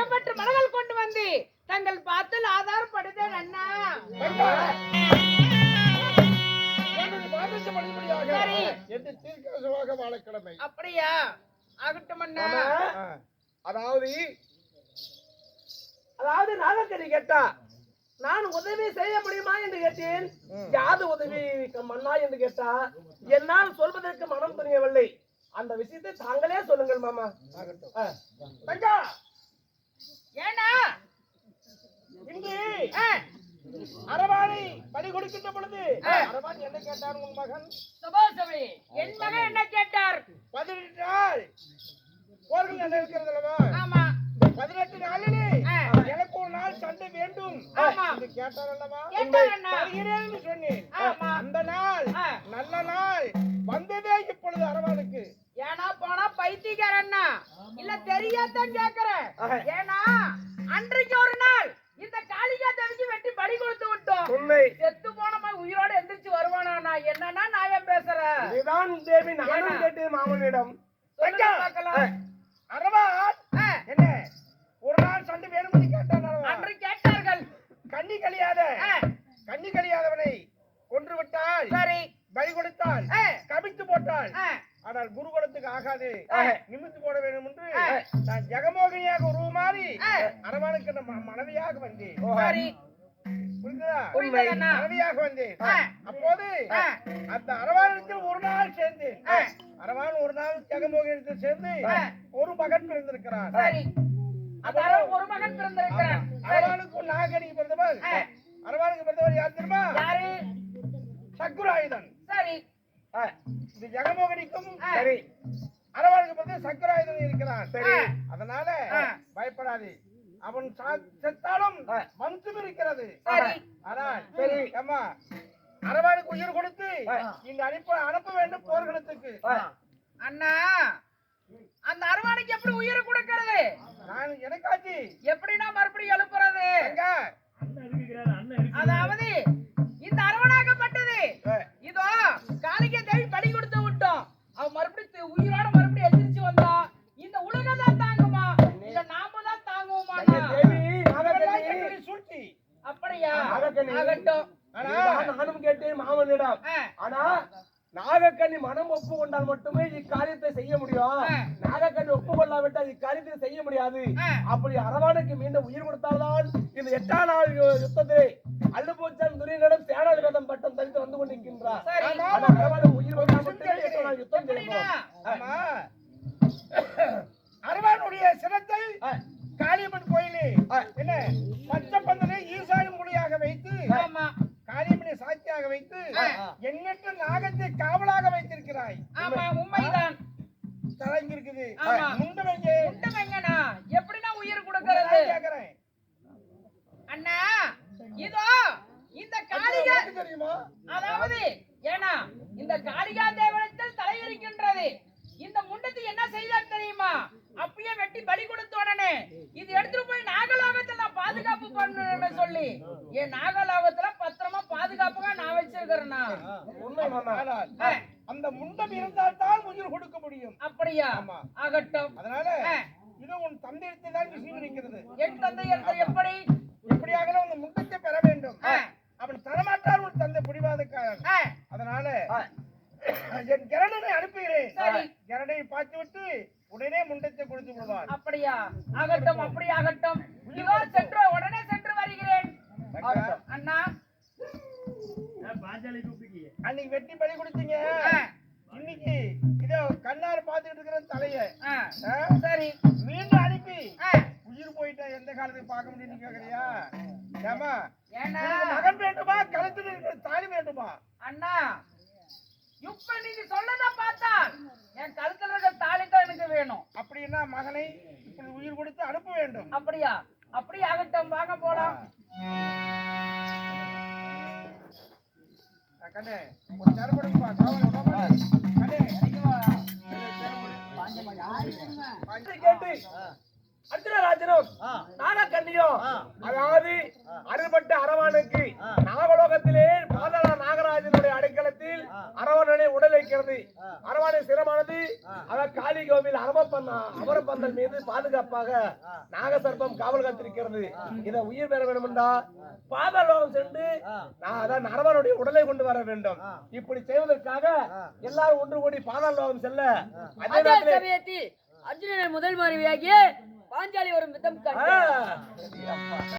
எவ்வற்று மலர்கள் கொண்டு வந்து தங்கள் பார்த்தல் ஆதாரப்படுதேன் அண்ணா. அப்படியா? ஆகட்டும் அண்ணா. அதாவது நாகக்கறி கேட்டா நான் உதவி செய்ய முடியுமா என்று கேட்டேன். யாது உதவி மன்னா என்று கேட்டா என்னால் சொல்வதற்கு மனம் துணியவில்லை. அந்த விஷயத்தை தாங்களே சொல்லுங்கள் மாமா. ஏனா இன்று அரவாணி பலி கொடுக்கின்ற பொழுது அரவாணி என்ன கேட்டார் உன் மகன்? சபாசபை என் மகன் என்ன கேட்டார்? 18 நாள் போர்கள் என்ன இருக்கிறது அல்லவா? ஆமா. 18 நாளிலே எனக்கு ஒரு நாள் சண்டை வேண்டும் என்று கேட்டார் அல்லவா? தருகிறேன் சொன்னேன். அந்த நாள் நல்ல நாள் வந்ததே இப்பொழுது அரவானுக்கு. ஏனா போனா பைத்தியக்காரன்னா இல்ல தெரியாதான் கேக்குறேன். ஏனா அன்றைக்கு ஒரு நாள் இந்த காளிகா தேவிக்கு வெட்டி பலி கொடுத்து விட்டோம். செத்து போனமா உயிரோட எந்திரிச்சு வருவானா? நான் என்னன்னா நான் ஏன் பேசுறேன்? இதுதான் தேவி நானும் கேட்டேன் மாமனிடம். அரவான் என்ன ஒரு நாள் சண்டை வேணும்னு கேட்டார். அன்று கேட்டார்கள். கண்ணி கழியாதவனை கொன்று விட்டால் சரி, பலி கொடுத்தால் கவித்து போட்டால் ஆனால் குருகுலத்துக்கு ஆகாது, நிமித்து போட வேண்டும் என்று நான் ஜெகமோகினியாக உருவமாறி அரவானுக்கு மனைவியாக வந்தேன். மனைவியாக வந்தேன். அப்போது அந்த அரவானத்தில் ஒரு நாள் சேர்ந்தேன். அரவான் ஒரு நாள் ஜெகமோகினத்தில் சேர்ந்து ஒரு மகன் பிறந்திருக்கிறார். ஒரு மகன் பிறந்திருக்கிறார். அரவானுக்கு நாகனிக்கு பிறந்தவர். அரவானுக்கு பிறந்தவர் யார் தெரியுமா? சக்குராயுதன். சரி, இது ஜெகமோகினிக்கும் சரி அரவானுக்கு பிறந்த சக்குராயுதன் இருக்கிறான். சரி, அதனால பயப்படாது. அவன் செத்தாலும் வம்சம் இருக்கிறது. ஆனால் சரி அம்மா அரவானுக்கு உயிர் கொடுத்து இங்க அனுப்ப வேண்டும் போர்க்களத்துக்கு. அண்ணா அந்த அரவானுக்கு எப்படி உயிர் கொடுக்கிறது? நான் எனக்காச்சு எப்படின்னா மறுபடியும் எழுப்புறது? அதாவது இந்த அரவணாகப்பட்டது இதோ காளிகா தேவி பலி கொடுத்து விட்டோம். அவ மறுபடியும் உயிரோட மறுபடியும் எதிர்த்து வந்தா இந்த உலகம் தான் தாங்குமா? இந்த நாம தான் தாங்குவோமா? சூழ்ச்சி. அப்படியா? ஆகட்டும். நானும் கேட்டேன் மாமனிடம். ஆனா நாகக்கண்ணி மனம் ஒப்பு கொண்டால் மட்டுமே இக்காரியத்தை செய்ய முடியும். நாகக்கண்ணி ஒப்பு கொள்ளாவிட்டால் இக்காரியத்தை செய்ய முடியாது. அப்படி அரவானுக்கு மீண்டும் உயிர் கொடுத்தால்தான் இந்த 8ஆம் நாள் யுத்தத்திலே அல்லுபூச்சன் துரியனிடம் சேனாதி வேதம் பட்டம் தரித்து வந்து கொண்டிருக்கின்றார். அரவானுக்கு உயிர் கொடுத்தால் மட்டுமே 8ஆம் நாள் யுத்தம் செய்யணும். அரவானுடைய சிரத்தை காளியம்மன் கோயிலே என்ன பச்சை பந்தலை ஈசானி மூலையாக வைத்து காளியம்மனை சாட்சியாக வைத்து எண்ணற்ற நாகத்தை காவலாக வைத்திருக்கிறாய். உண்மைதான். தரங்கி இருக்குது. முண்டவங்கனா எப்படின்னா உயிர் கொடுக்கிறது கேக்குறேன் அண்ணா. இதோ இந்த காளிகா தெரியுமா? அதாவது ஏனா இந்த காளிகா தேவனத்தில் தலை இருக்கின்றது. இந்த முண்டத்தை என்ன செய்தார் தெரியுமா? அப்பயே வெட்டி பலி கொடுத்த உடனே இது எடுத்துட்டு போய் நாகலோகத்துல நான் பாதுகாப்பு பண்ணணும்னு சொல்லி என் நாகலோகத்துல பத்திரமா பாதுகாப்புగా நான் வச்சிருக்கிறேன்னா உண்மை மாமா. அந்த முண்டம் இருந்தால் தான் உயிர் கொடுக்க முடியும். அப்படியா? ஆகட்டும். அதனால இது உன் தந்தையிடத்தை தான் விஷயம் இருக்கிறது. என் தந்தையிடத்தை எப்படியாக உங்க முண்டத்தை பெற வேண்டும். அவன் தரமாட்டார் உன் தந்தை பிடிவாதக்காரன். அதனால என் கரடனை அனுப்புகிறேன். கரடனை பார்த்து விட்டு உடனே முண்டத்தை கொடுத்து விடுவார். அப்படியா? ஆகட்டும். அப்படி ஆகட்டும். இதோ சென்று உடனே சென்று வருகிறேன் அண்ணா. அன்னைக்கு வெட்டி பலி கொடுத்தீங்க. இன்னைக்கு இதோ கண்ணார பாத்துக்கிட்டு இருக்கிற தலைய சரி மீண்டும் அனுப்பி உயிர் போயிட்டா எந்த காலத்துக்கு பார்க்க முடியும்னு கேக்குறியா? ஏமா மகன் வேண்டுமா கழுத்துல இருக்கிற தாலி வேண்டுமா? அண்ணா இப்ப நீங்க சொல்லத பார்த்தா என் கழுத்துல இருக்கிற தாலி தான் எனக்கு வேணும். அப்படின்னா மகனை இப்படி உயிர் கொடுத்து அனுப்ப வேண்டும். அப்படியா? அப்படி ஆகட்டும். வாங்க போலாம். கண்ணே ஒரு தரப்படுப்பா காவல் கண்ணே கேட்டு அர்ஜுனராஜனும் நாகக்கண்ணியும் அதாவது அறுபட்ட அரவானுக்கு நாகலோகத்திலே பாதாள நாகராஜனுடைய அடைக்கலத்தில் அரவணனை உடல் வைக்கிறது. அரவானை சிரமானது அவர் காளி கோவில் அமரப்பந்தல் மீது பாதுகாப்பாக நாகசர்ப்பம் காவல் காத்திருக்கிறது. இதை உயிர் பெற வேண்டும் என்றால் பாதாளோகம் சென்று அதான் அரவனுடைய உடலை கொண்டு வர வேண்டும். இப்படி செய்வதற்காக எல்லாரும் ஒன்று கூடி பாதாளோகம் செல்ல அதே சமயத்தில் அர்ஜுனன் முதல் மனைவியாகிய பாஞ்சாலி ஒரு மிதம்